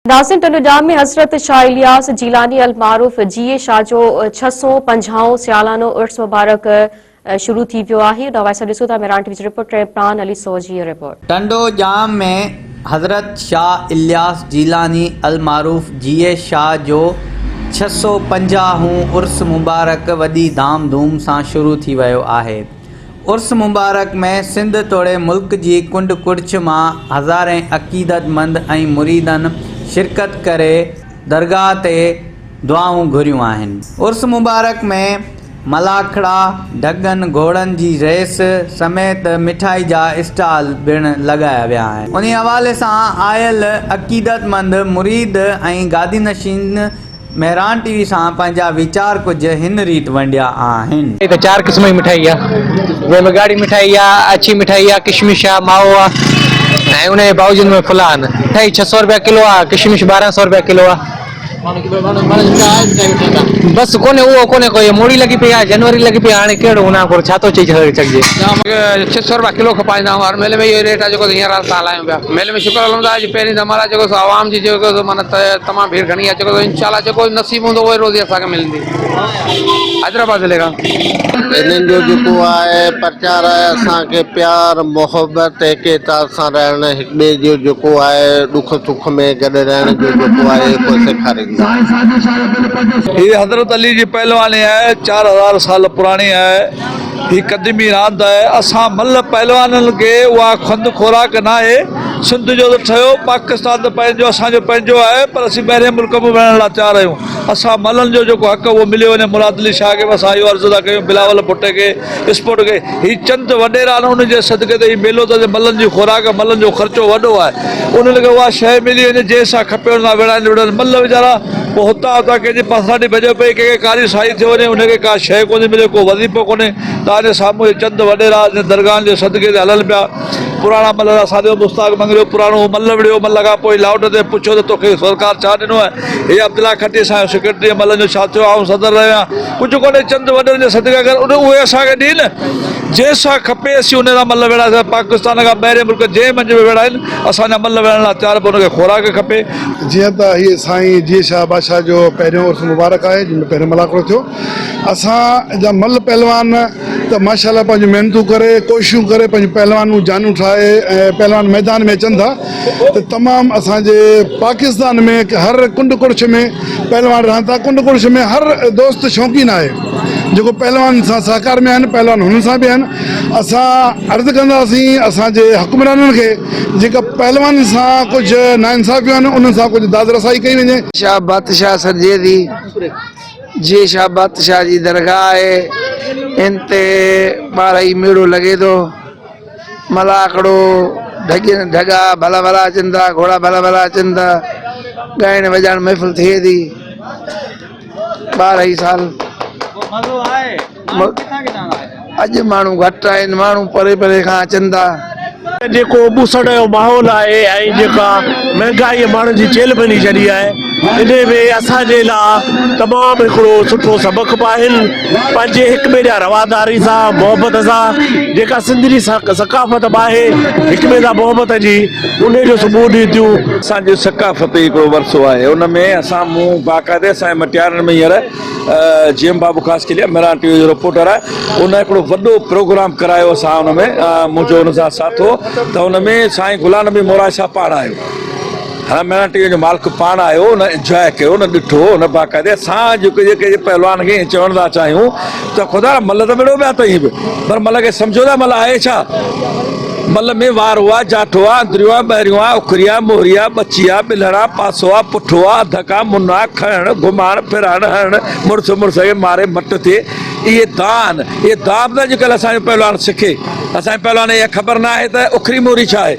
नाज़िम टंडोडाम में हज़रत शाह इलियास जीलानी अल मारूफ जीए शाह जो 650 सालानो उर्स मुबारक शुरू थी वियो आहे। ॾिसो था मेरान टीवी रिपोर्टर प्राण अली सोजी जी रिपोर्ट। टंडोजाम में हज़रत शाह इलियास जीलानी अल मारूफ जीए शाह जो 650 उर्स मुबारक वॾी धाम धूम सां शुरू थी वियो आहे। उर्स मुबारक में सिंध तोड़े मुल्क जी कुंड कुड़छ मां हज़ारे अक़ीदतमंद ऐं मुरीदन शिरकत करे दरगाह ते दुआऊं घुरियूं आहिनि। उर्स मुबारक में मलाखड़ा ढगन घोड़न जी रेस समेत मिठाई जा स्टॉल पिण लगाया विया आहिनि। उन हवाले सां आयल अक़ीदतमंद मुरीद ऐं गादी नशीन मेहरान टीवी सां पंहिंजा वीचार कुछ हिन रीत वंडिया आहिनि। 4 किस्म जी मिठाई आहे, जंहिंमें ॻाढ़ी मिठाई आहे, अछी मिठाई आहे, किशमिश आहे, माओ आहे ऐं उन जे बावजूद में फुला आहिनि। मिठाई 600 रुपया किलो आहे, किशमिश 1200 रुपया किलो आहे। बस कोने वो कोने कोई मोड़ी लगी पे है, जनवरी लगी पे आने केड़ो उना को छातो चीज चगे 600 रुपया किलो खपाइंदा और मेले में ये रेट है जो हींअर साल आयो पिया। मेले में शुक्र अलहमदुलिल्लाह जी पहिरीं हमारा जो आवाम जी जो माना तमाम भीड़ घणी है जो इंशाल्लाह जो नसीब होंदो वो रोजी असा के मिलंदी। हैदराबाद जिले का इन्हनि जो जेको आहे प्रचार आहे असांखे प्यार मोहब्बत एकेता सां रहण, हिक ॿिए जो जेको आहे दुख सुख में गॾु रहण जो जेको आहे को सेखारींदा। ये हज़रत अली जी पहलवानी है, 4000 साल पुरानी है। ही कदीमी रांद है। असां मल पहलवाननि खे उहा खुंद खुराक न आहे। सिंध जो त ठहियो, पाकिस्तान त पंहिंजो असांजो पंहिंजो आहे, पर असीं ॿाहिरि मुल्क में वञण लाइ तयार आहियूं। असां मलनि जो जेको हक़ उहो मिलियो वञे। मुराद अली शाह खे असां इहो अर्ज़ु था कयूं, बिलावल भुट्ट खे, स्पोर्ट खे। ही चंद वॾेरा आहिनि, उनजे सदके ते ही मेलो त मलनि जी खुराक, मलनि जो ख़र्चो वॾो आहे। उन्हनि खे उहा शइ मिली वञे जंहिंसां खपे उन सां विड़ाइनि विड़नि। मल वीचारा पोइ हुतां हुतां कंहिंजे पासां भॼो पई, कंहिंखे कारी साई थी वञे, उनखे का शइ कोन्हे मिले, को वज़ीफ़ो कोन्हे। तव्हांजे साम्हूं चंद वॾेरा दरगाहनि जे सदके ते हलनि पिया। पुराणा मल असांजो मुस्ताक मंगरियो पुराणो मल विड़ियो, मल खां पोइ लाउट ते पुछो त तोखे सरकार छा ॾिनो आहे। हे अब्दुल्ला खटी असांजो सेक्रेटरी मल जो छा थियो आहे, सदर रहियो आहियां। कुझु कोन्हे, चंद वॾनि जे सदके करे उहे असांखे ॾियनि जंहिंसां खपे। असीं उन सां मल विड़ासीं। पाकिस्तान खां ॿाहिरि मुल्क जंहिं मंझि में विड़ा आहिनि, असांजा मल विड़ण लाइ तयार, पोइ उनखे खुराक खपे। जीअं त हीअ साईं जीए शाह बादशाह जो पहिरियों उर्स मुबारक आहे, जंहिंमें पहिरियों मलाखड़ो थियो। असां जा मल पहलवान त माशाल्लाह पंहिंजूं महिनतूं करे, कोशिशूं करे, पंहिंजूं पहलवानूं जानूं ठाहे ऐं पहलवान मैदान में अचनि था। त तमामु असांजे पाकिस्तान में हर कुंड कुड़छ में पहलवान रहनि था। कुंड कुड़छ में हर दोस्त शौक़ीन आहे जेको पहलवान सां सहकार में आहिनि, पहलवान हुननि सां बि आहिनि। असां अर्ज़ु कंदासीं असांजे हुक्मराननि खे जेका पहलवान सां कुझु नाइंसाफ़ियूं आहिनि उन्हनि सां कुझु दाद रसाई कई वञे। शाह बादशाह सजे थी जी शाह बादशाह जी दरगाह आहे। इन ते ॿारही मेड़ो लॻे थो। मलाखड़ो ढगा भला भला अचनि था, घोड़ा भला भला अचनि था, ॻाइण वॼाइण महफ़िल थिए थी। 12 साल अॼु माण्हू घटि आहिनि, माण्हू परे परे खां अचनि था। जेको ॿुसण जो माहौल आहे ऐं जेका महांगाई माण्हुनि जी चेल बनी छॾी आहे, इन में असांजे लाइ तमामु हिकिड़ो सुठो सबक़ु आहिनि। पंहिंजे हिक ॿिए जा रवादारी सां, मोहबत सां, जेका सिंधी सकाफ़त आहे हिक ॿिए सां मोहबत जी, उन जो सबूत ॾियूं थियूं। असांजी सकाफ़त हिकिड़ो वरसो आहे, उन में असां मूं बाक़ाइदे असांजे मटियारनि में हींअर जीएम बाबू ख़ासि के लिए मेरान टीवी जो रिपोर्टर आहे। उन हिकिड़ो वॾो प्रोग्राम करायो असां उन में, मुंहिंजो उन सां साथ हो। त उन में साईं गुलाम नबी मोहरा शाह पाण आयो। हा, मेरान टीवी जो मालिक पाण आयो, उन इंजॉय कयो, उन ॾिठो, उन बाक़ाइदे असां जेके पहलवान खे चवण था चाहियूं त ख़ुदा मल त विड़ो पिया अथई बि, पर मल खे सम्झो था मल आहे छा। मल में वार हुआ, जाठो आहे, अंदरियो आहे, ॿाहिरियों आहे, उखरिया, मोहरिया, बचिया, ॿिलड़ा, पासो आहे, पुठो आहे, धका मुना, खणणु, घुमाइणु, फिराइणु, हणणु, मुड़ुस मुड़ुस खे मारे मट थिए। इहे दान, इहे दाब त अॼुकल्ह असांजो पहलवान सिखे। असांजे पहलवान इहा ख़बर न आहे त उखरी मोहरी छा आहे।